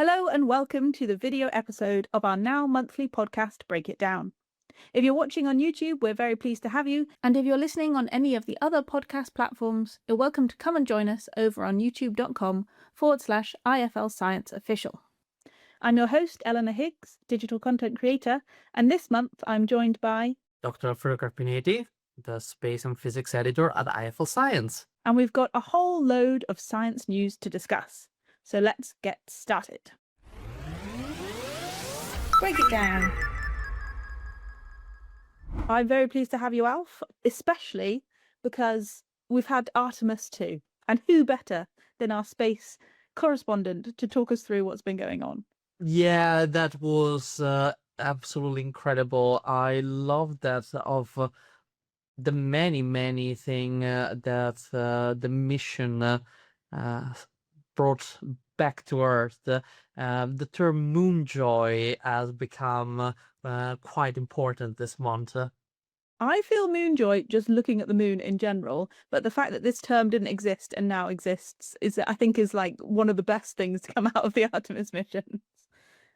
Hello and welcome to the video episode of our now monthly podcast, Break It Down. If you're watching on YouTube, we're very pleased to have you. And if you're listening on any of the other podcast platforms, you're welcome to come and join us over on youtube.com/IFL Science Official. I'm your host, Eleanor Higgs, digital content creator, and this month I'm joined by Dr. Furukar Pineti, the space and physics editor at IFL Science. And we've got a whole load of science news to discuss. So let's get started. Break it down. I'm very pleased to have you, Alf, especially because we've had Artemis II. And who better than our space correspondent to talk us through what's been going on? Yeah, that was absolutely incredible. I love that of the many thing that the mission brought back to Earth. The term moonjoy has become quite important this month. I feel moonjoy just looking at the moon in general, but the fact that this term didn't exist and now exists I think is like one of the best things to come out of the Artemis mission.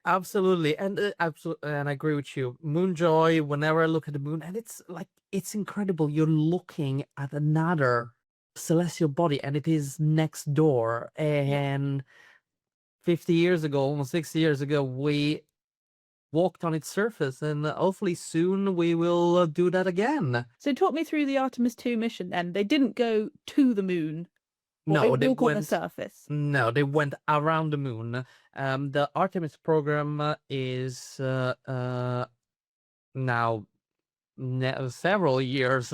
Absolutely, and and I agree with you. Moonjoy. Whenever I look at the moon, and it's incredible. You're looking at another celestial body, and it is next door. And 50 years ago, almost 60 years ago, we walked on its surface, and hopefully soon we will do that again. So talk me through the Artemis II mission then. They didn't go to the moon. No, they walk on the went. surface. No, they went around the moon. The Artemis program is now several years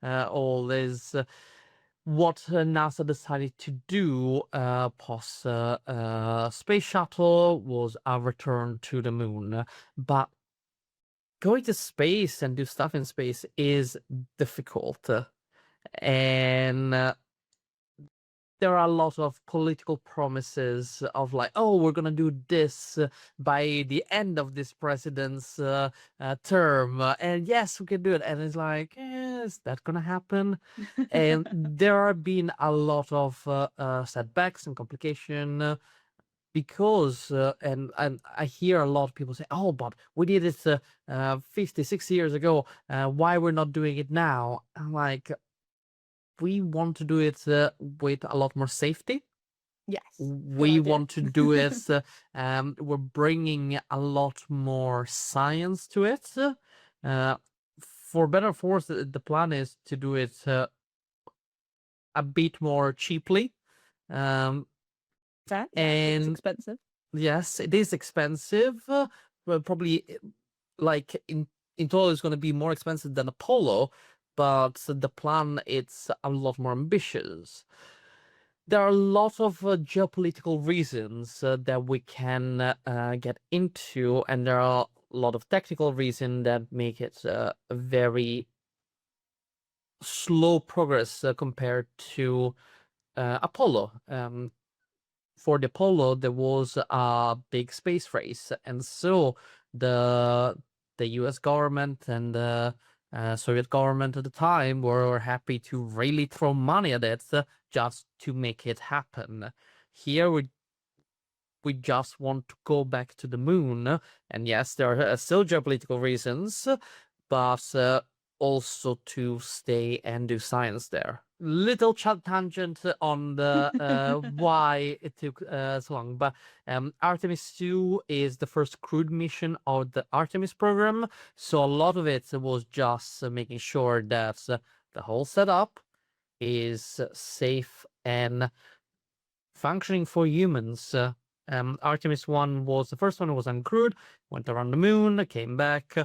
old. Is what NASA decided to do post space shuttle was a return to the moon. But going to space and do stuff in space is difficult, and there are a lot of political promises of like, oh, we're gonna do this by the end of this president's term, and yes, we can do it. And it's like, is that gonna happen? And there have been a lot of setbacks and complication because, and I hear a lot of people say, oh, but we did it 50, 60 years ago. Why we're not doing it now? I'm like, we want to do it with a lot more safety. Yes. We want to do it. We're bringing a lot more science to it. For better or for worse, the plan is to do it a bit more cheaply. Fair. Yeah, And it's expensive. Yes, it is expensive. Well, probably like in total, it's going to be more expensive than Apollo. But the plan, it's a lot more ambitious. There are a lot of geopolitical reasons that we can get into, and there are a lot of technical reasons that make it a very slow progress compared to Apollo. For the Apollo, there was a big space race, and so the U.S. government and the Soviet government at the time were happy to really throw money at it just to make it happen. Here we just want to go back to the moon, and yes, there are still geopolitical reasons, but also to stay and do science there. Little tangent on the why it took so long, but Artemis II is the first crewed mission of the Artemis program, so a lot of it was just making sure that the whole setup is safe and functioning for humans. Artemis 1 was the first one. It was uncrewed, went around the moon, came back.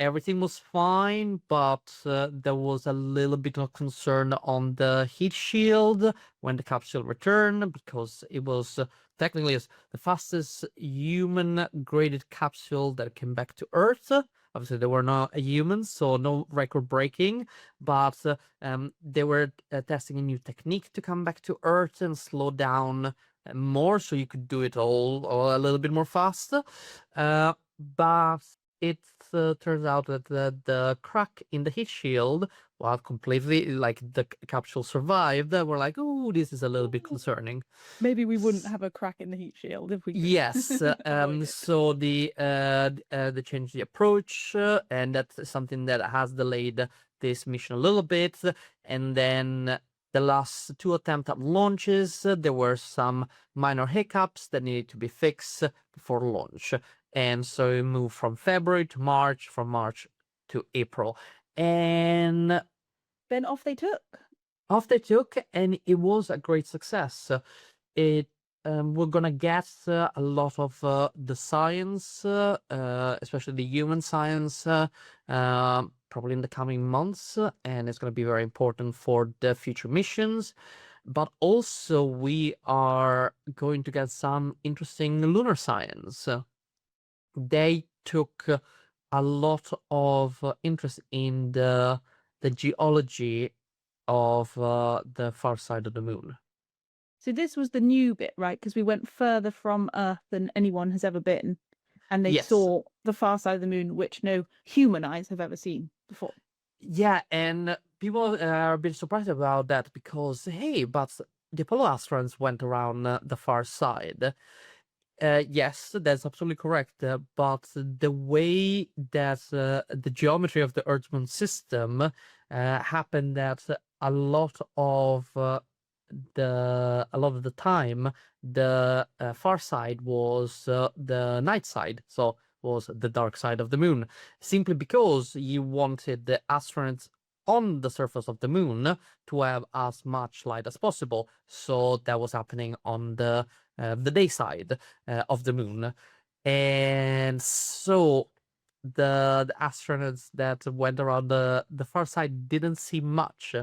Everything was fine, but there was a little bit of concern on the heat shield when the capsule returned, because it was technically the fastest human-graded capsule that came back to Earth. Obviously, they were not humans, so no record breaking, but they were testing a new technique to come back to Earth and slow down more, so you could do it all a little bit more fast. But it turns out that the crack in the heat shield well, completely, like the capsule survived, we're like, oh, this is a little bit concerning. Maybe we wouldn't have a crack in the heat shield if we could Yes, avoid it. so they changed the approach, and that's something that has delayed this mission a little bit. And then the last two attempts at launches, there were some minor hiccups that needed to be fixed before launch. And so we moved from February to March, from March to April. And Then off they took. off they took, and it was a great success. It we're gonna get a lot of the science, especially the human science, probably in the coming months, and it's gonna be very important for the future missions. But also, we are going to get some interesting lunar science. They took a lot of interest in the geology of the far side of the moon. So this was the new bit, right? Because we went further from Earth than anyone has ever been. And they Yes. saw the far side of the moon, which no human eyes have ever seen before. Yeah, and people are a bit surprised about that because, hey, but the Apollo astronauts went around the far side. Yes, that's absolutely correct. But the way that the geometry of the Earth-Moon system happened that a lot of the time the far side was the night side, so was the dark side of the moon, simply because you wanted the astronauts on the surface of the moon to have as much light as possible. So that was happening on the day side of the moon, and so the astronauts that went around the far side didn't see much.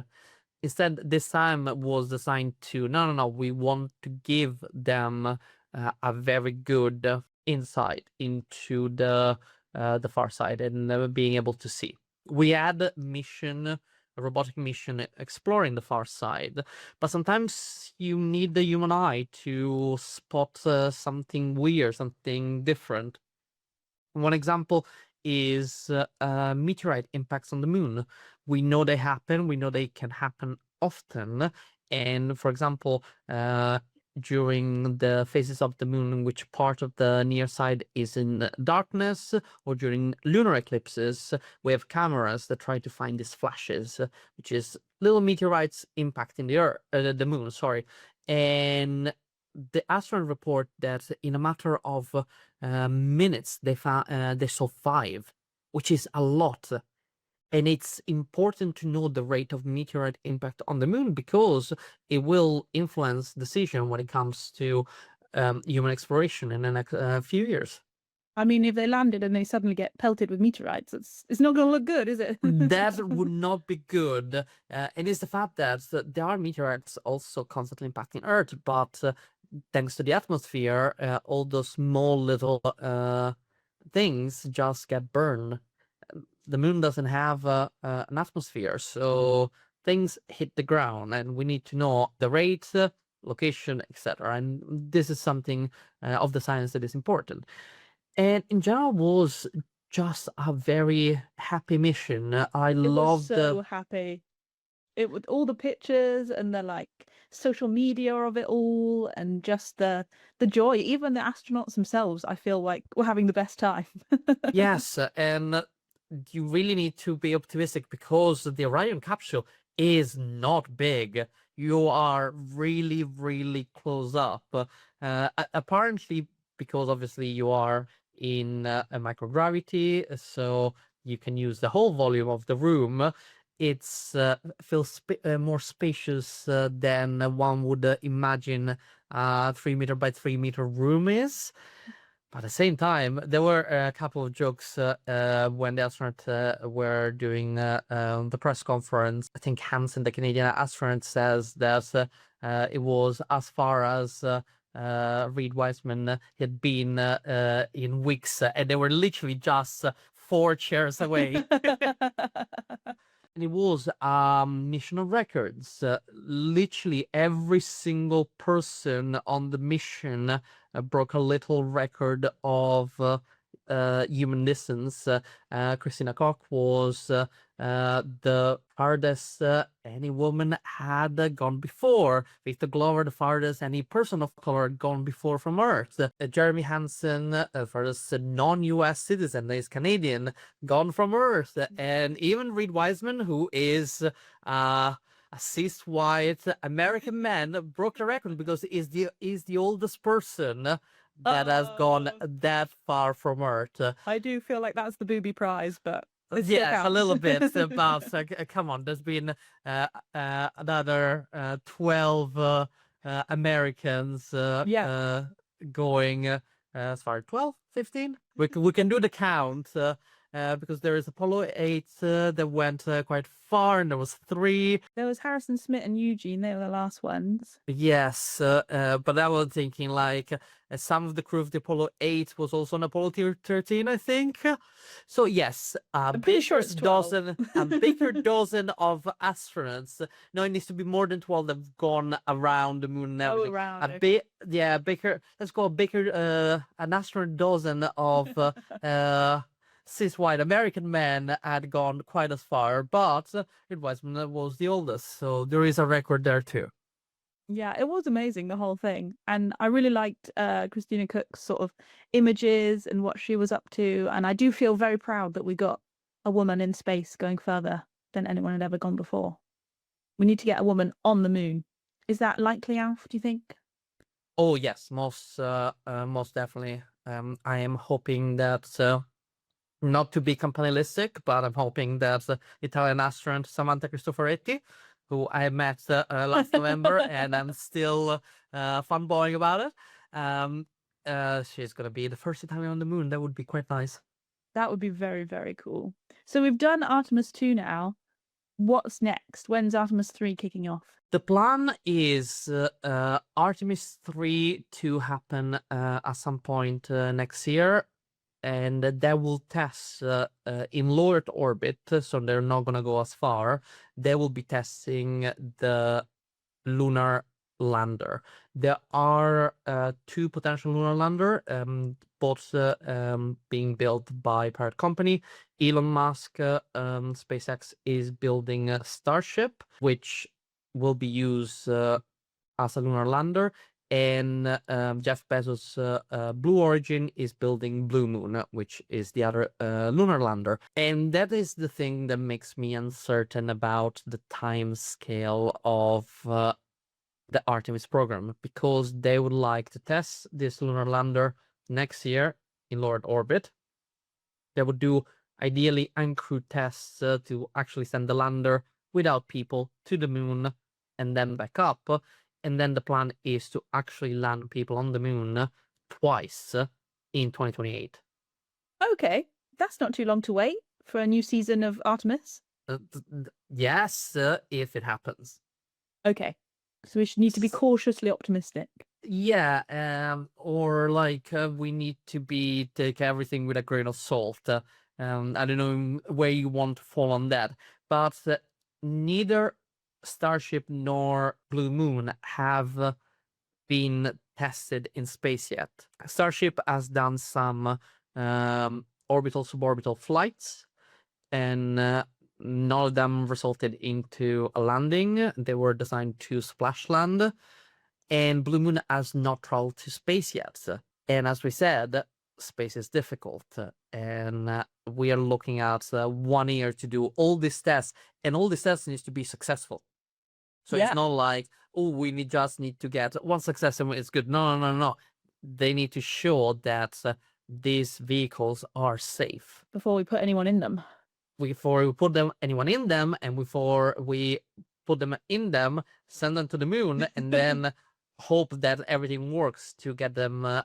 Instead, this time was designed to no, we want to give them a very good insight into the far side and being able to see. We had a robotic mission exploring the far side, but sometimes you need the human eye to spot something weird, something different. One example is meteorite impacts on the moon. We know they happen, we know they can happen often. And for example, during the phases of the moon in which part of the near side is in darkness, or during lunar eclipses, we have cameras that try to find these flashes, which is little meteorites impacting the moon, sorry. And the astronaut report that in a matter of minutes they saw 5, which is a lot. And it's important to know the rate of meteorite impact on the moon because it will influence decision when it comes to human exploration in the next few years. I mean, if they landed and they suddenly get pelted with meteorites, it's not going to look good, is it? That would not be good. And it's the fact that there are meteorites also constantly impacting Earth, but thanks to the atmosphere, all those small little things just get burned. The moon doesn't have an atmosphere, so things hit the ground, and we need to know the rate, location, etc. And this is something of the science that is important. And in general, was just a very happy mission. I It was loved so happy. It with all the pictures and the like social media of it all, and just the joy. Even the astronauts themselves, I feel like were having the best time. Yes, and you really need to be optimistic because the Orion capsule is not big. You are really, really close up. Apparently, because obviously you are in a microgravity, so you can use the whole volume of the room. It's feels more spacious than one would imagine a 3 meter by 3 meter room is. But at the same time, there were a couple of jokes when the astronauts were doing the press conference. I think Hansen, the Canadian astronaut, says that it was as far as Reed Wiseman had been in weeks, and they were literally just 4 chairs away. And it was a mission of records. Literally every single person on the mission broke a little record of human distance, Christina Koch was the farthest any woman had gone before. Victor Glover, the farthest any person of color had gone before from Earth. Jeremy Hansen, farthest non-US citizen, is Canadian, gone from Earth. And even Reed Wiseman, who is a cis white American man, broke the record because he's the oldest person that has gone that far from Earth. I do feel like that's the booby prize, but it still Yes, a counts. little bit, but come on, there's been another 12 Americans going as far 12, 15. We can do the count because there is Apollo 8 that went quite far, and there was 3. There was Harrison Smith and Eugene. They were the last ones. Yes, but I was thinking like some of the crew of the Apollo 8 was also on Apollo 13, I think. So yes, I'm pretty sure it's 12. a bigger dozen of astronauts. No, it needs to be more than 12 that have gone around the moon and everything. Around. A bit, yeah, bigger. Let's go a bigger, an astronaut dozen of cis white American men had gone quite as far, but it was the oldest, so there is a record there too. Yeah, it was amazing, the whole thing. And I really liked Christina Cook's sort of images and what she was up to. And I do feel very proud that we got a woman in space going further than anyone had ever gone before. We need to get a woman on the moon. Is that likely, Alf, do you think? Oh yes, most definitely. I am hoping that not to be campanilistic, but I'm hoping that Italian astronaut Samantha Cristoforetti, who I met last November, and I'm still fanboying about it. She's gonna be the first Italian on the moon. That would be quite nice. That would be very, very cool. So we've done Artemis II now. What's next? When's Artemis 3 kicking off? The plan is Artemis 3 to happen at some point next year, and that will test in low Earth orbit, so they're not going to go as far. They will be testing the lunar lander. There are 2 potential lunar lander, both being built by private company. Elon Musk, SpaceX is building a Starship, which will be used as a lunar lander, and Jeff Bezos' Blue Origin is building Blue Moon, which is the other lunar lander. And that is the thing that makes me uncertain about the time scale of the Artemis program, because they would like to test this lunar lander next year in low Earth orbit. They would do ideally uncrewed tests to actually send the lander without people to the moon and then back up. And then the plan is to actually land people on the moon twice in 2028. Okay, that's not too long to wait for a new season of Artemis. Yes, if it happens. Okay, so we should need to be cautiously optimistic. Yeah, or like we need to take everything with a grain of salt. I don't know where you want to fall on that, but neither Starship nor Blue Moon have been tested in space yet. Starship has done some orbital suborbital flights, and none of them resulted into a landing. They were designed to splash land, and Blue Moon has not traveled to space yet. And as we said, space is difficult, and we are looking at 1 year to do all these tests, and all these tests needs to be successful. So it's not like, oh, we just need to get one success and it's good. No. They need to show that these vehicles are safe before we put anyone in them. Before we put anyone in them, and before we put them in them, send them to the moon, and then hope that everything works to get them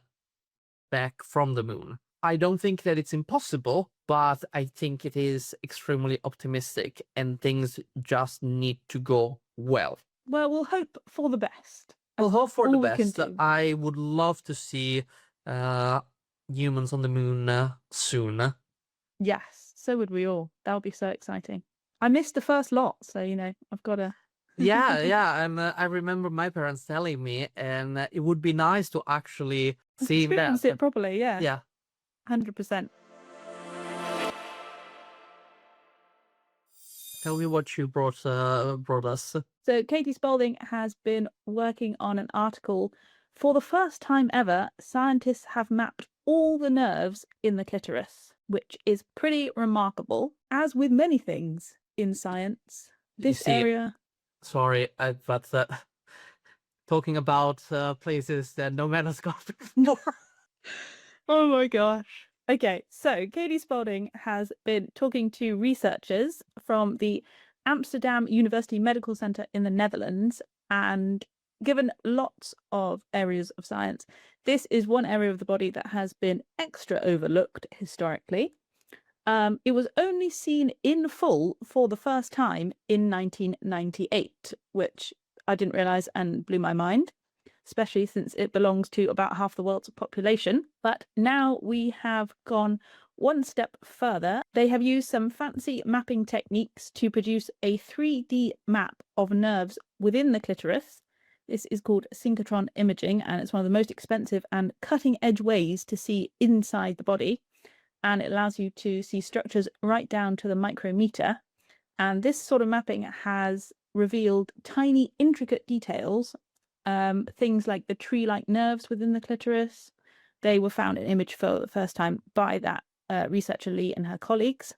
back from the moon. I don't think that it's impossible, but I think it is extremely optimistic, and things just need to go well. Well, we'll hope for the best. We'll hope for the best. I would love to see humans on the moon soon. Yes, so would we all. That would be so exciting. I missed the first lot, so I've got to. Yeah, and I remember my parents telling me, and it would be nice to actually see experience that. it properly. Yeah. 100%. Tell me what you brought us. So Katie Spaulding has been working on an article. For the first time ever, scientists have mapped all the nerves in the clitoris, which is pretty remarkable. As with many things in science, this area... Sorry, but talking about places that no man has gone before. Oh my gosh. Okay, so Katie Spaulding has been talking to researchers from the Amsterdam University Medical Center in the Netherlands and given lots of areas of science. This is one area of the body that has been extra overlooked historically. It was only seen in full for the first time in 1998, which I didn't realize and blew my mind, especially since it belongs to about half the world's population. But now we have gone one step further. They have used some fancy mapping techniques to produce a 3D map of nerves within the clitoris. This is called synchrotron imaging, and it's one of the most expensive and cutting-edge ways to see inside the body. And it allows you to see structures right down to the micrometer. And this sort of mapping has revealed tiny, intricate details, things like the tree-like nerves within the clitoris. They were found in image for the first time by that researcher Lee and her colleagues.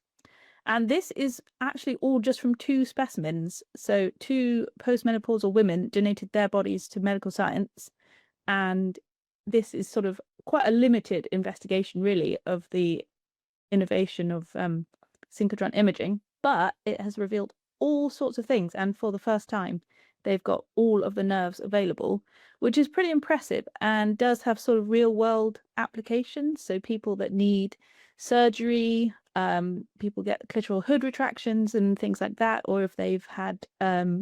And this is actually all just from 2 specimens. So 2 postmenopausal women donated their bodies to medical science. And this is sort of quite a limited investigation, really, of the innovation of synchrotron imaging, but it has revealed all sorts of things, and for the first time they've got all of the nerves available, which is pretty impressive and does have sort of real world applications. So people that need surgery, people get clitoral hood retractions and things like that, or if they've had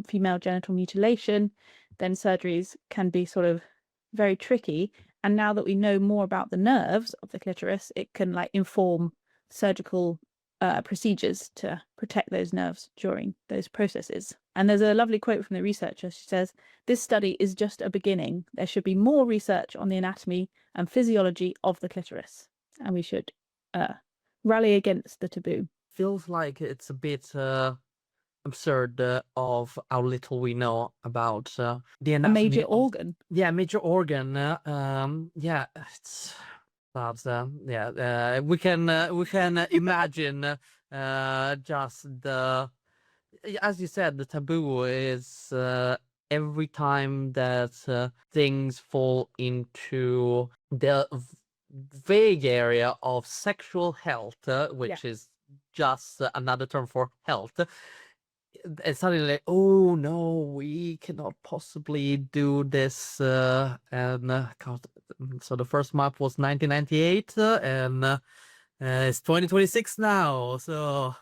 female genital mutilation, then surgeries can be sort of very tricky. And now that we know more about the nerves of the clitoris, it can like inform surgical procedures to protect those nerves during those processes. And there's a lovely quote from the researcher. She says, "This study is just a beginning. There should be more research on the anatomy and physiology of the clitoris, and we should rally against the taboo." Feels like it's a bit absurd of how little we know about the anatomy. A major organ. Yeah, major organ. Yeah, it's we can imagine just the, as you said, the taboo is every time that things fall into the vague area of sexual health, which is just another term for health. And suddenly, like, oh no, we cannot possibly do this. And God, so the first map was 1998, and it's 2026 now. So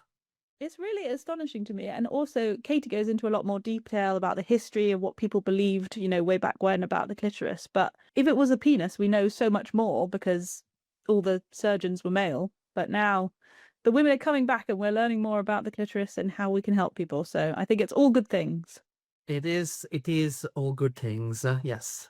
it's really astonishing to me. And also, Katie goes into a lot more detail about the history of what people believed, you know, way back when about the clitoris. But if it was a penis, we know so much more because all the surgeons were male. But now the women are coming back and we're learning more about the clitoris and how we can help people. So I think it's all good things. it is all good things. Yes.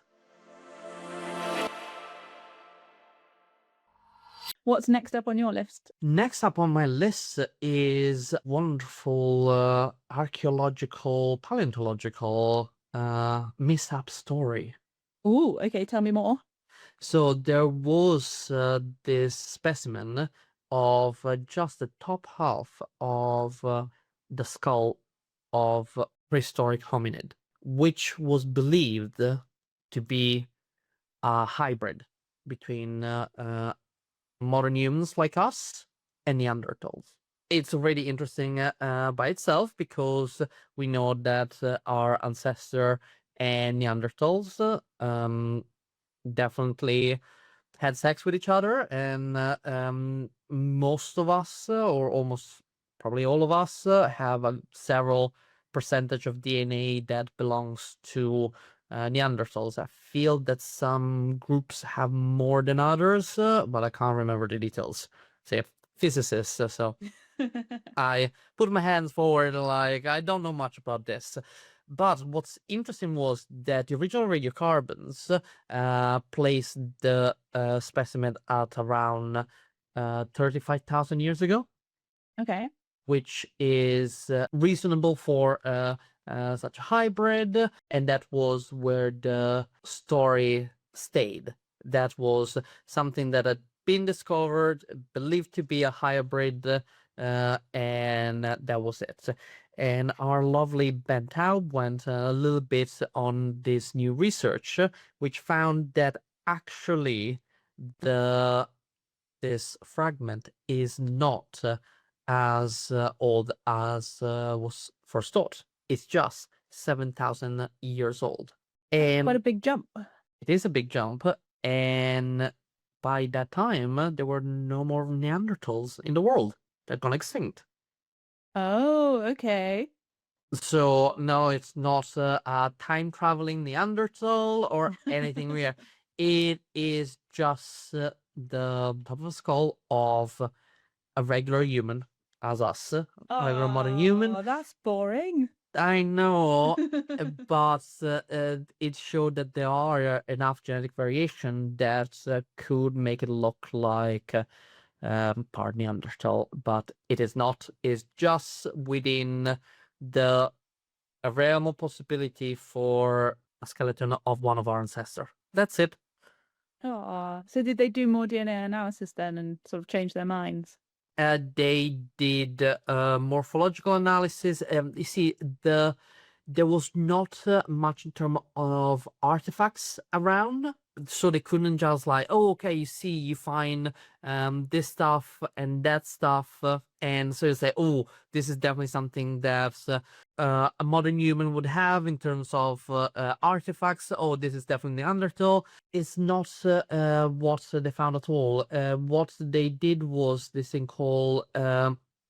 What's next up on your list? Next up on my list is wonderful archaeological, paleontological mishap story. Ooh, okay, tell me more. So there was this specimen of just the top half of the skull of prehistoric hominid, which was believed to be a hybrid between modern humans like us and Neanderthals. It's already interesting by itself because we know that our ancestor and Neanderthals definitely had sex with each other, and most of us, or almost probably all of us, have several percentage of DNA that belongs to Neanderthals. I feel that some groups have more than others, but I can't remember the details. Say, physicist, so I put my hands forward like I don't know much about this. But what's interesting was that the original radiocarbons placed the specimen at around 35,000 years ago, Okay. which is reasonable for such a hybrid. And that was where the story stayed. That was something that had been discovered, believed to be a hybrid, and that was it. And our lovely Ben Taub went a little bit on this new research, which found that actually this fragment is not as old as was first thought. It's just 7,000 years old. That's quite a And big jump. it is a big jump. And by that time, there were no more Neanderthals in the world. They'd gone extinct. Oh, okay. So, no, it's not a time traveling Neanderthal or anything weird. It is just the top of a skull of a regular human as us, regular modern human. Oh, that's boring. I know, but it showed that there are enough genetic variation that could make it look like part Neanderthal, but it is not. It's just within the a realm of possibility for a skeleton of one of our ancestors. That's it. Oh, so did they do more DNA analysis then and sort of change their minds? They did morphological analysis. You see, there was not much in terms of artifacts around, so they couldn't just like, oh, okay, you find this stuff and that stuff, and so you say, oh, this is definitely something that a modern human would have in terms of artifacts. Oh, this is definitely Neanderthal. It's not what they found at all. What they did was this thing called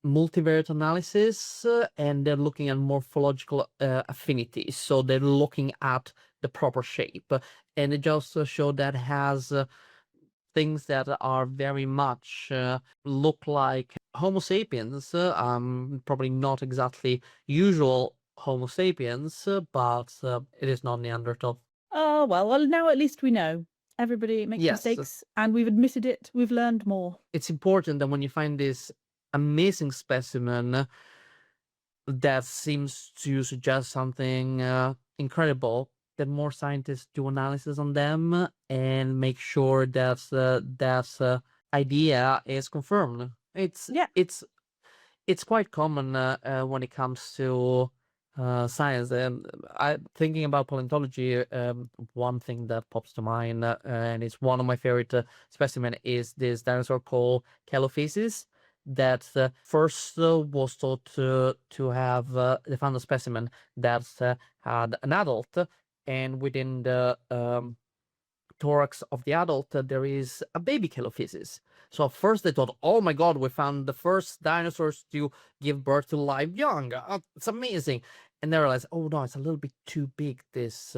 multivariate analysis, and they're looking at morphological affinities. So they're looking at the proper shape, and it just showed that has things that are very much look like Homo sapiens. Probably not exactly usual Homo sapiens, but it is not Neanderthal. Oh, well, now at least we know. Everybody makes Yes. mistakes, and we've admitted it. We've learned more. It's important that when you find this amazing specimen that seems to suggest something incredible, that more scientists do analysis on them and make sure that that idea is confirmed. Yeah. It's quite common when it comes to science. I thinking about paleontology. One thing that pops to mind, and it's one of my favorite specimen, is this dinosaur called Calophysis. That first was thought to have they found a specimen that had an adult, and within the thorax of the adult there is a baby Calophysis. So at first they thought, oh my god, we found the first dinosaurs to give birth to live young. It's amazing. And they realized, oh no, it's a little bit too big, this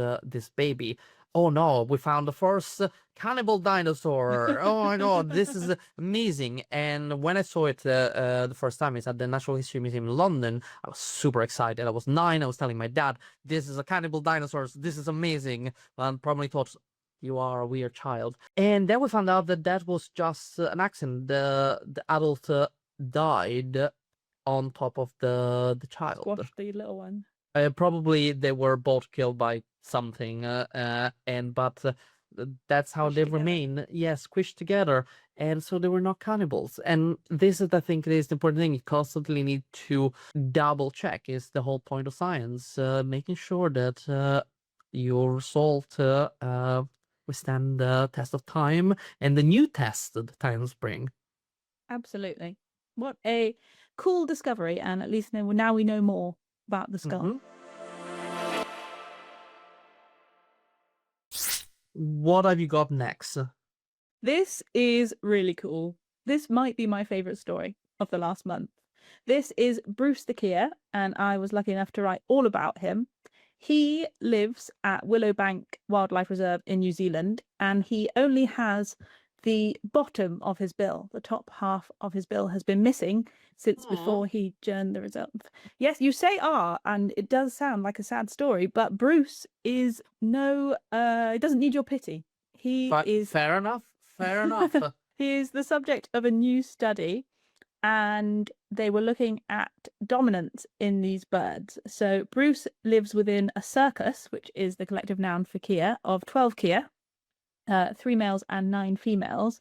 baby. Oh no, we found the first cannibal dinosaur. Oh my god, this is amazing. And when I saw it the first time, it's at the Natural History Museum in London, I was super excited. I was 9, I was telling my dad, this is a cannibal dinosaur, this is amazing. And probably thought, you are a weird child. And then we found out that that was just an accident. The adult died on top of the child. Squash the little one. Probably they were both killed by something, but that's how Squished they together. remain. Yes, squished together, and so they were not cannibals. And this is, I think, is the important thing. You constantly need to double check. Is the whole point of science, making sure that your result withstand the test of time and the new test that times bring. Absolutely. What a cool discovery, and at least now we know more about the skull. What have you got next? This is really cool. This might be my favorite story of the last month. This is Bruce the Keir, and I was lucky enough to write all about him. He lives at Willowbank Wildlife Reserve in New Zealand, and he only has the bottom of his bill. The top half of his bill has been missing since before he joined the reserve. Yes, you say and it does sound like a sad story, but Bruce is he doesn't need your pity. He is fair enough. Fair enough. He is the subject of a new study, and they were looking at dominance in these birds. So Bruce lives within a circus, which is the collective noun for kea, of 12 kea, 3 males and 9 females.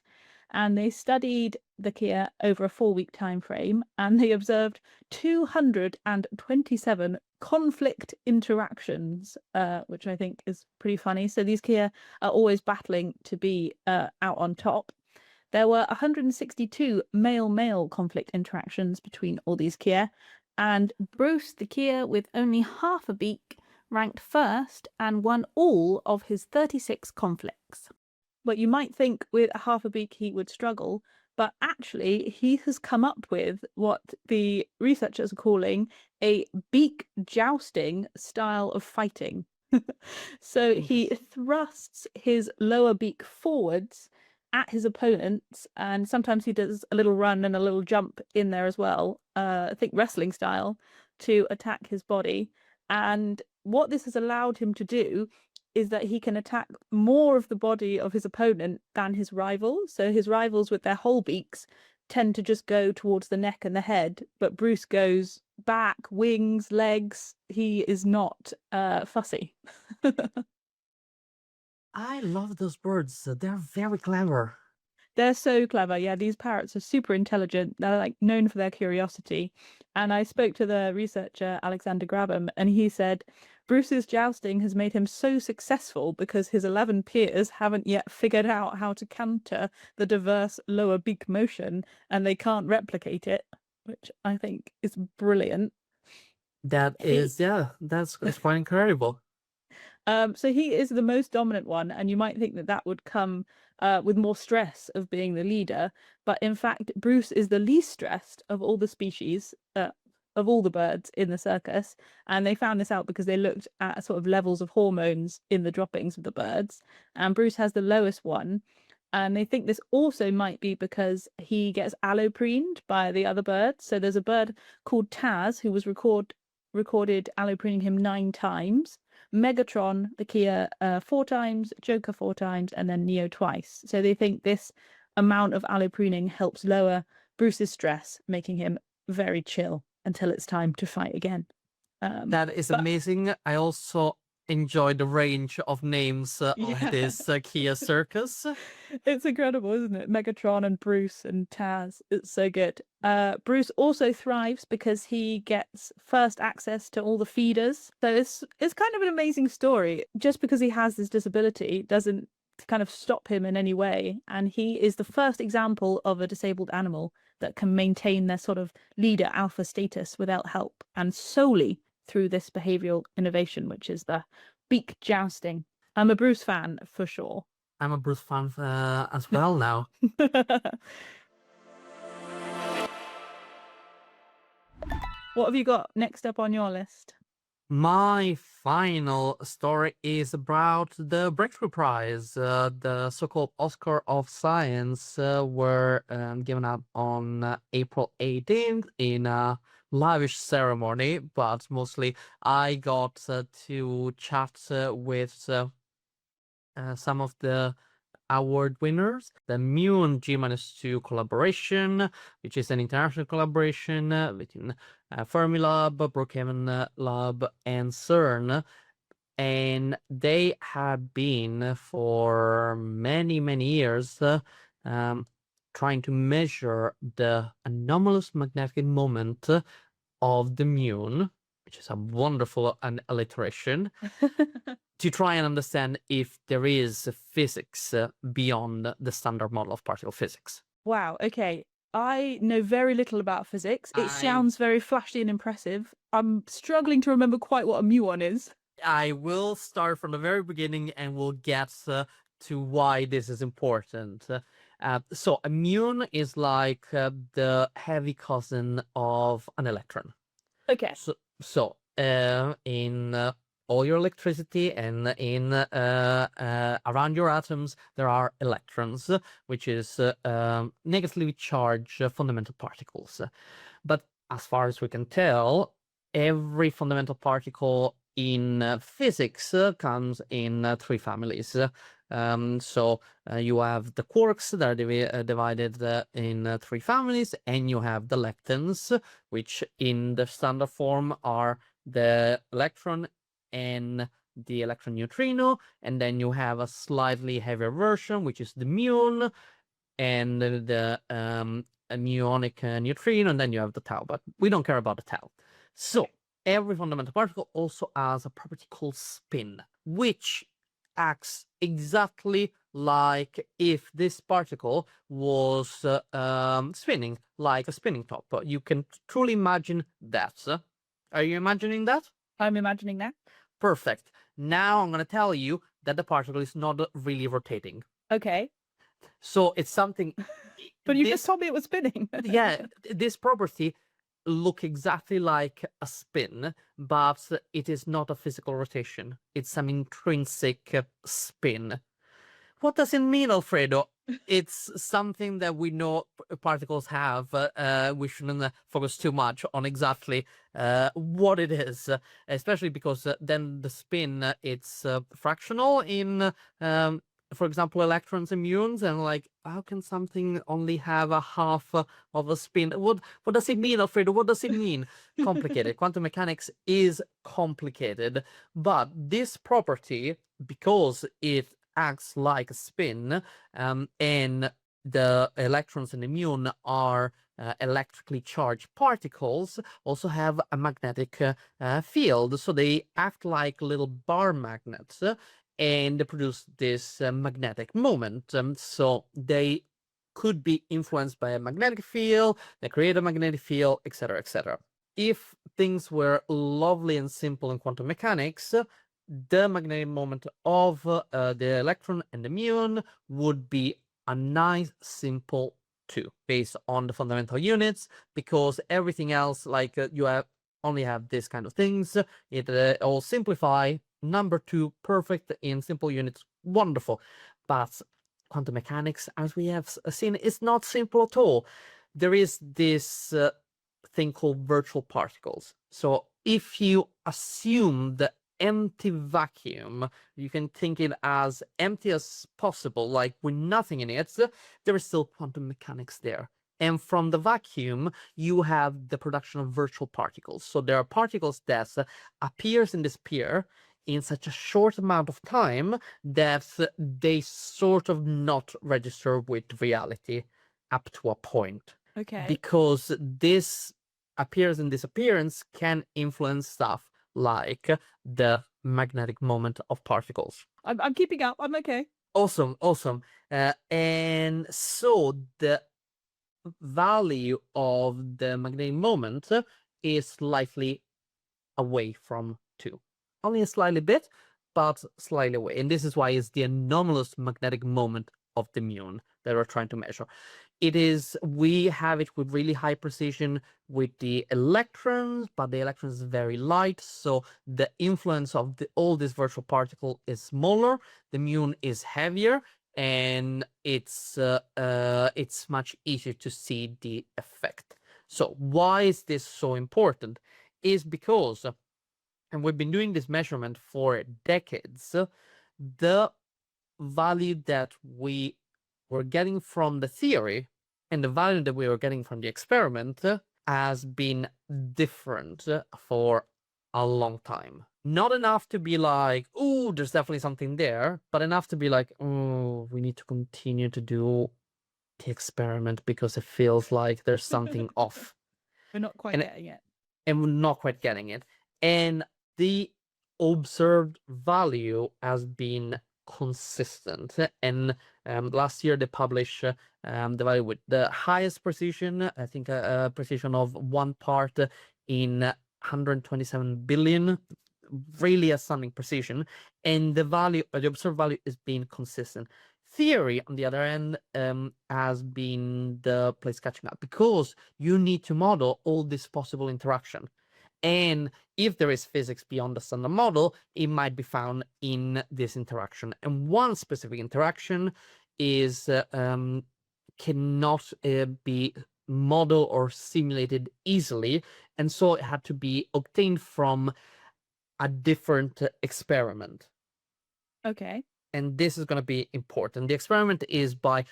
And they studied the kea over a 4-week time frame, and they observed 227 conflict interactions, which I think is pretty funny. So these kea are always battling to be out on top. There were 162 male-male conflict interactions between all these kea, and Bruce the kea, with only half a beak, ranked first and won all of his 36 conflicts. But you might think with a half a beak he would struggle, but actually he has come up with what the researchers are calling a beak jousting style of fighting. So he thrusts his lower beak forwards at his opponents, and sometimes he does a little run and a little jump in there as well, I think wrestling style, to attack his body. And what this has allowed him to do is that he can attack more of the body of his opponent than his rivals. So his rivals with their whole beaks tend to just go towards the neck and the head, but Bruce goes back, wings, legs. He is not fussy. I love those birds. They're very clever. They're so clever. Yeah, these parrots are super intelligent. They're like known for their curiosity. And I spoke to the researcher, Alexander Grabham, and he said Bruce's jousting has made him so successful because his 11 peers haven't yet figured out how to counter the diverse lower beak motion, and they can't replicate it, which I think is brilliant. That's quite incredible. So he is the most dominant one, and you might think that that would come with more stress of being the leader, but in fact, Bruce is the least stressed of all the species, of all the birds in the circus, and they found this out because they looked at sort of levels of hormones in the droppings of the birds, and Bruce has the lowest one, and they think this also might be because he gets allopreened by the other birds. So there's a bird called Taz who was recorded allopreening him 9 times. Megatron, the kea, 4 times, Joker 4 times, and then Neo twice. So they think this amount of allopreening helps lower Bruce's stress, making him very chill until it's time to fight again. That is amazing. I also enjoy the range of names of this Kia circus. It's incredible, isn't it? Megatron and Bruce and Taz. It's so good. Bruce also thrives because he gets first access to all the feeders. So it's kind of an amazing story. Just because he has this disability doesn't kind of stop him in any way. And he is the first example of a disabled animal that can maintain their sort of leader alpha status without help, and solely through this behavioral innovation, which is the beak jousting. I'm a Bruce fan for sure. I'm a Bruce fan as well now. What have you got next up on your list? My final story is about the Breakthrough Prize. The so-called Oscar of Science were given out on April 18th in a lavish ceremony, but mostly I got to chat with some of the award winners. The Muon G-2 collaboration, which is an international collaboration between Fermilab, Brookhaven Lab, and CERN. And they have been for many, many years trying to measure the anomalous magnetic moment of the Muon, which is a wonderful alliteration, to try and understand if there is physics beyond the standard model of particle physics. Wow, okay. I know very little about physics. It sounds very flashy and impressive. I'm struggling to remember quite what a muon is. I will start from the very beginning and we'll get to why this is important. So a muon is like the heavy cousin of an electron. Okay. So in all your electricity and in around your atoms, there are electrons, which is negatively charged fundamental particles. But as far as we can tell, every fundamental particle in physics comes in 3 families. So you have the quarks that are divided in 3 families, and you have the leptons, which in the standard form are the electron and the electron neutrino, and then you have a slightly heavier version, which is the muon, and the a muonic neutrino, and then you have the tau, but we don't care about the tau. So every fundamental particle also has a property called spin, which acts exactly like if this particle was spinning, like a spinning top. You can truly imagine that. Are you imagining that? I'm imagining that. Perfect. Now I'm going to tell you that the particle is not really rotating. Okay. So it's something. But you just told me it was spinning. Yeah, this property look exactly like a spin, but it is not a physical rotation. It's some intrinsic spin. What does it mean, Alfredo? It's something that we know particles have. We shouldn't focus too much on exactly what it is, especially because then the spin it's fractional in, for example, electrons and muons, and like how can something only have a half of a spin? What does it mean, Alfredo? What does it mean? Complicated. Quantum mechanics is complicated, but this property, because it acts like a spin, and the electrons in the muon are electrically charged particles, also have a magnetic field. So they act like little bar magnets, and they produce this magnetic moment. So they could be influenced by a magnetic field, they create a magnetic field, etc., etc. If things were lovely and simple in quantum mechanics, the magnetic moment of the electron and the muon would be a nice simple 2 based on the fundamental units, because everything else, like you only have this kind of things. It all simplify. Number 2, perfect in simple units, wonderful. But quantum mechanics, as we have seen, is not simple at all. There is this thing called virtual particles. So if you assume the empty vacuum, you can think it as empty as possible, like with nothing in it, there is still quantum mechanics there. And from the vacuum, you have the production of virtual particles. So there are particles that appears and disappear in such a short amount of time that they sort of not register with reality up to a point. Okay. Because this appearance and disappearance can influence stuff like the magnetic moment of particles. I'm keeping up. I'm okay. Awesome. And so the value of the magnetic moment is slightly away from 2. Only a slightly bit, but slightly away. And this is why it's the anomalous magnetic moment of the muon that we're trying to measure. We have it with really high precision with the electrons, but the electrons is very light, so the influence of all this virtual particle is smaller. The muon is heavier, and it's much easier to see the effect. So why is this so important? Is because, and we've been doing this measurement for decades, the value that we were getting from the theory and the value that we were getting from the experiment has been different for a long time. Not enough to be like, oh, there's definitely something there, but enough to be like, oh, we need to continue to do the experiment because it feels like there's something off. We're not quite getting it. And we're not quite getting it. And the observed value has been consistent. And last year they published the value with the highest precision, I think a precision of 1 part in 127 billion, really a stunning precision. And the observed value is being consistent. Theory, on the other hand, has been the place catching up, because you need to model all this possible interaction. And if there is physics beyond the standard model, it might be found in this interaction. And one specific interaction is cannot be modeled or simulated easily, and so it had to be obtained from a different experiment. Okay. And this is going to be important. The experiment is by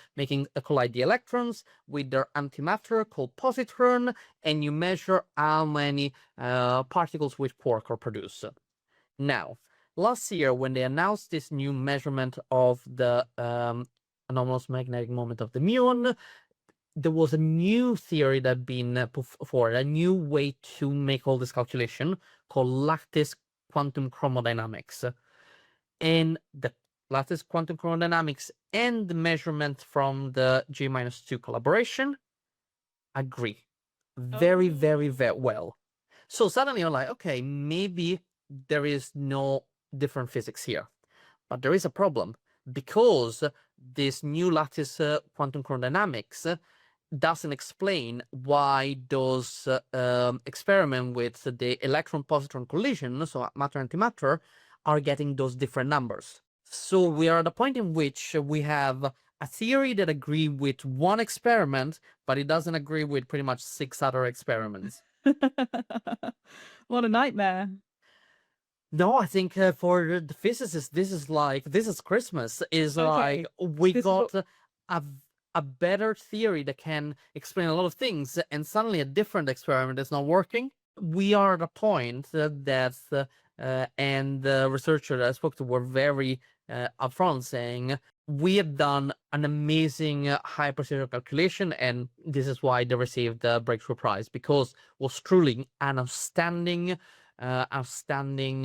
collide the electrons with their antimatter called positron, and you measure how many particles which quark are produced. Now, last year, when they announced this new measurement of the anomalous magnetic moment of the muon, there was a new theory that had been put forward, a new way to make all this calculation called lattice quantum chromodynamics. And the lattice quantum chromodynamics and the measurement from the J-2 collaboration agree very, very, very well. So suddenly you're like, okay, maybe there is no different physics here. But there is a problem, because this new lattice quantum chromodynamics doesn't explain why those experiment with the electron-positron collision, so matter-antimatter, are getting those different numbers. So we are at a point in which we have a theory that agrees with one experiment, but it doesn't agree with pretty much 6 other experiments. What a nightmare. No, I think for the physicists, this is Christmas. Okay. We This is got what- a better theory that can explain a lot of things, and suddenly a different experiment is not working. We are at a point and the researcher that I spoke to were very upfront, saying we have done an amazing high precision calculation, and this is why they received the breakthrough prize, because it was truly an outstanding thing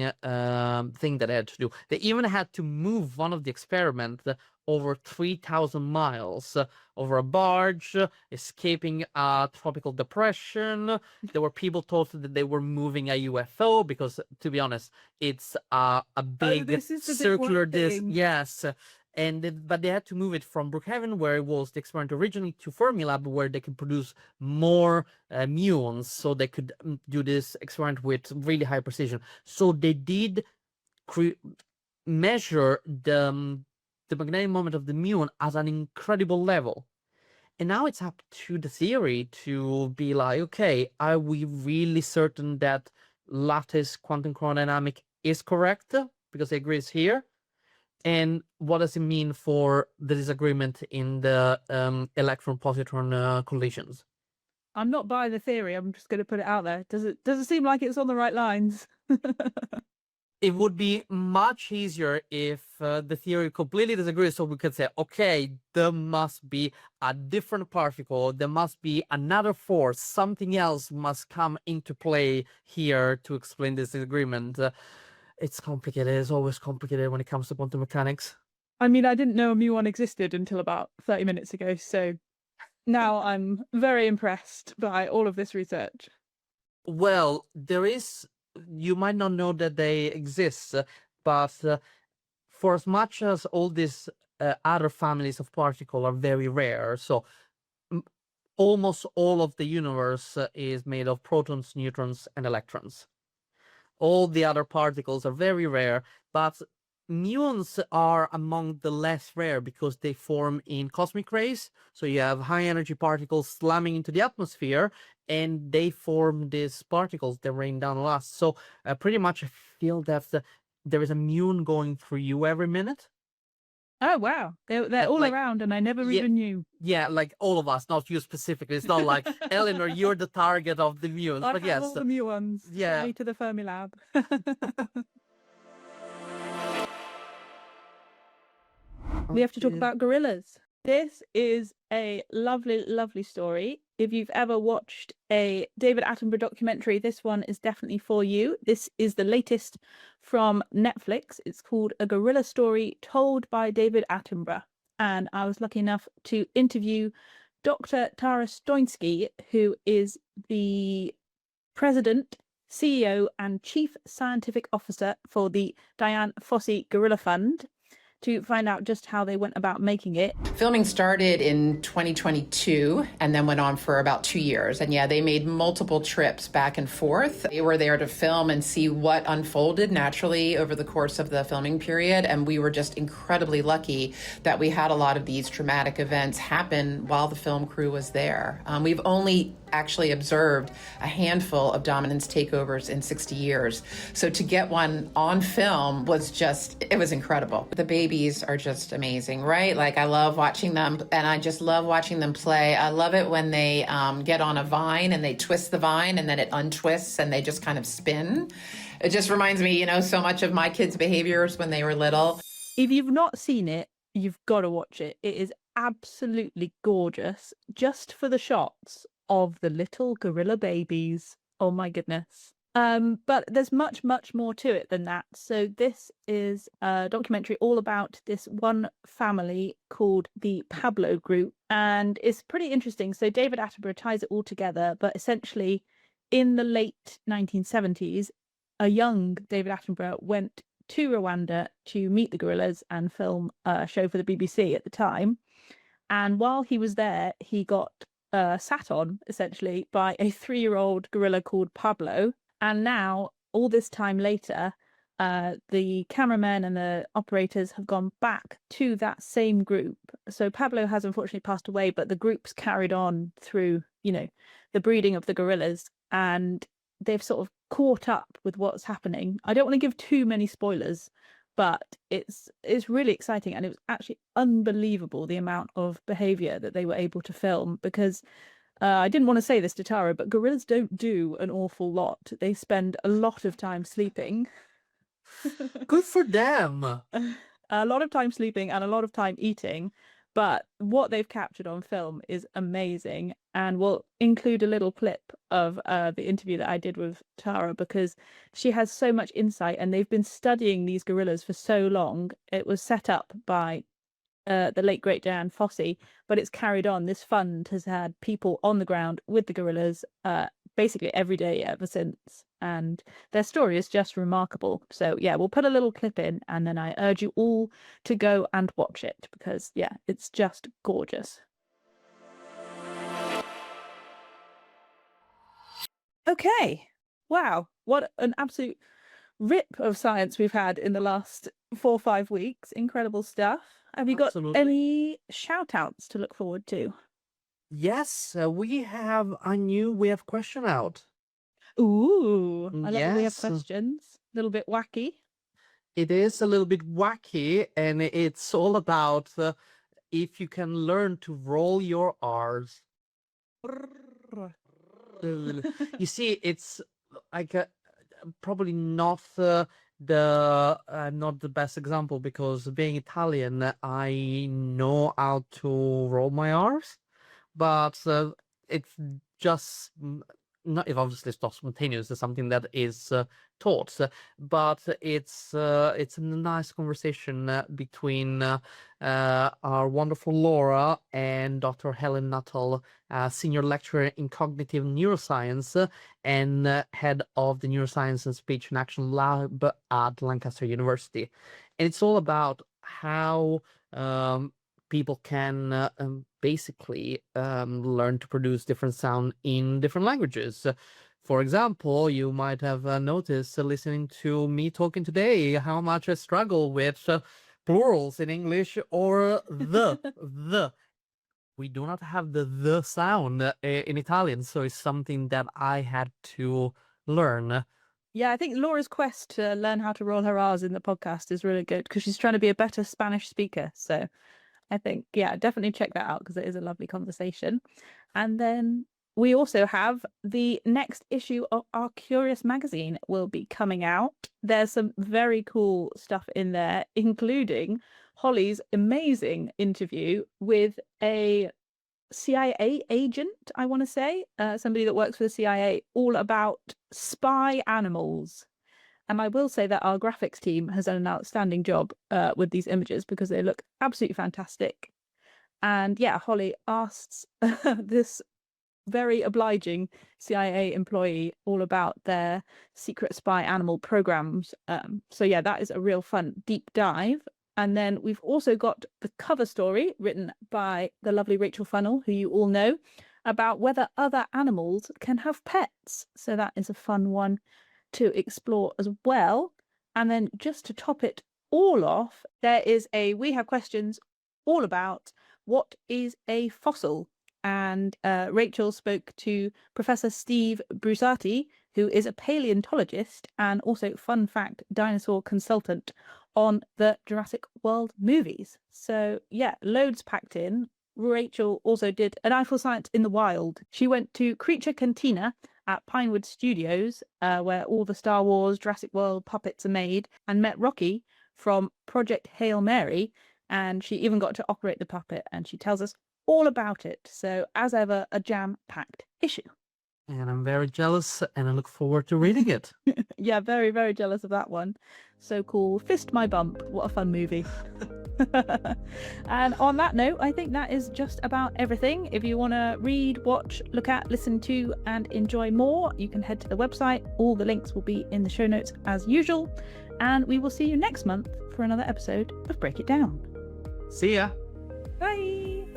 that they had to do. They even had to move one of the experiments over 3,000 miles over a barge, escaping a tropical depression. There were people told that they were moving a UFO, because, to be honest, it's a big this is the bit circular disc. worrying. Yes. But they had to move it from Brookhaven, where it was the experiment originally, to Fermilab, where they could produce more muons, so they could do this experiment with really high precision. So they did measure the magnetic moment of the muon at an incredible level. And now it's up to the theory to be like, okay, are we really certain that lattice quantum chromodynamic is correct? Because it agrees here. And what does it mean for the disagreement in the electron-positron collisions? I'm not buying the theory. I'm just going to put it out there. Does it seem like it's on the right lines? It would be much easier if the theory completely disagrees, so we could say, okay, there must be a different particle, there must be another force, something else must come into play here to explain this disagreement. It's complicated. It's always complicated when it comes to quantum mechanics. I mean, I didn't know a muon existed until about 30 minutes ago, so now I'm very impressed by all of this research. Well, you might not know that they exist, but for as much as all these other families of particles are very rare, so almost all of the universe is made of protons, neutrons, and electrons. All the other particles are very rare, but muons are among the less rare because they form in cosmic rays. So you have high energy particles slamming into the atmosphere, and they form these particles that rain down on us. So pretty much I feel that there is a muon going through you every minute. Oh, wow. They're all around, and I never even knew. Yeah, like all of us, not you specifically. It's not like, Eleanor, you're the target of the muons. I But have yes. all the muons. Yeah. Send me to the Fermilab. We have to talk about gorillas. This is a lovely, lovely story. If you've ever watched a David Attenborough documentary, this one is definitely for you. This is the latest from Netflix. It's called A Gorilla Story Told by David Attenborough. And I was lucky enough to interview Dr. Tara Stoinski, who is the president, CEO, and chief scientific officer for the Diane Fossey Gorilla Fund, to find out just how they went about making it. Filming started in 2022 and then went on for about 2 years. And yeah, they made multiple trips back and forth. They were there to film and see what unfolded naturally over the course of the filming period. And we were just incredibly lucky that we had a lot of these traumatic events happen while the film crew was there. We've only actually observed a handful of dominance takeovers in 60 years. So to get one on film it was incredible. The babies are just amazing, right? Like, I love watching them, and I just love watching them play. I love it when they get on a vine and they twist the vine and then it untwists and they just kind of spin. It just reminds me, so much of my kids' behaviors when they were little. If you've not seen it, you've got to watch it. It is absolutely gorgeous, just for the shots of the little gorilla babies. Oh my goodness. But there's much, much more to it than that. So this is a documentary all about this one family called the Pablo group, and it's pretty interesting. So David Attenborough ties it all together, but essentially in the late 1970s, a young David Attenborough went to Rwanda to meet the gorillas and film a show for the BBC at the time. And while he was there, he got sat on, essentially, by a 3-year-old gorilla called Pablo. And now, all this time later, the cameramen and the operators have gone back to that same group. So Pablo has unfortunately passed away, but the group's carried on through, the breeding of the gorillas. And they've sort of caught up with what's happening. I don't want to give too many spoilers, but it's really exciting, and it was actually unbelievable the amount of behavior that they were able to film, because I didn't want to say this to Tara, but gorillas don't do an awful lot. They spend a lot of time sleeping. Good for them. A lot of time sleeping and a lot of time eating. But what they've captured on film is amazing. And we'll include a little clip of the interview that I did with Tara, because she has so much insight, and they've been studying these gorillas for so long. It was set up by the late great Diane Fossey, but it's carried on. This fund has had people on the ground with the gorillas basically every day ever since, and their story is just remarkable. So yeah, we'll put a little clip in, and then I urge you all to go and watch it, because yeah, it's just gorgeous. Okay, wow, what an absolute rip of science we've had in the last 4 or 5 weeks. Incredible stuff. Have you got Absolutely. any shout outs to look forward to? Yes, we have a question out. Ooh, I love that we have Yes. questions. A little bit wacky. It is a little bit wacky, and it's all about if you can learn to roll your R's. You see, it's like probably not not the best example, because being Italian, I know how to roll my R's, but it's just not. It obviously it's not spontaneous. It's something that is taught, but it's a nice conversation between our wonderful Laura and Dr. Helen Nuttall, senior lecturer in cognitive neuroscience and head of the Neuroscience and Speech and Action Lab at Lancaster University. And it's all about how people can basically learn to produce different sound in different languages. For example, you might have noticed listening to me talking today how much I struggle with plurals in English, or the. We do not have the sound in Italian, so it's something that I had to learn. Yeah, I think Laura's quest to learn how to roll her R's in the podcast is really good, because she's trying to be a better Spanish speaker. So I think, yeah, definitely check that out, because it is a lovely conversation. And then we also have the next issue of our Curious magazine will be coming out. There's some very cool stuff in there, including Holly's amazing interview with a CIA agent, I want to say, somebody that works for the CIA, all about spy animals. And I will say that our graphics team has done an outstanding job with these images, because they look absolutely fantastic. And yeah, Holly asks this very obliging CIA employee all about their secret spy animal programs. So yeah, that is a real fun deep dive. And then we've also got the cover story written by the lovely Rachel Funnell, who you all know, about whether other animals can have pets. So that is a fun one to explore as well. And then just to top it all off, there is we have questions all about what is a fossil. and Rachel spoke to Professor Steve Brusati, who is a paleontologist and also, fun fact, dinosaur consultant on the Jurassic World movies. So yeah, loads packed in. Rachel also did an Eiffel Science in the Wild. She went to Creature Cantina at Pinewood Studios, where all the Star Wars, Jurassic World puppets are made, and met Rocky from Project Hail Mary, and she even got to operate the puppet, and she tells us all about it. So, as ever, a jam-packed issue. And I'm very jealous, and I look forward to reading it. Yeah, very, very jealous of that one. So cool. Fist my bump. What a fun movie. And on that note, I think that is just about everything. If you want to read, watch, look at, listen to, and enjoy more, you can head to the website. All the links will be in the show notes as usual. And we will see you next month for another episode of Break It Down. See ya. Bye.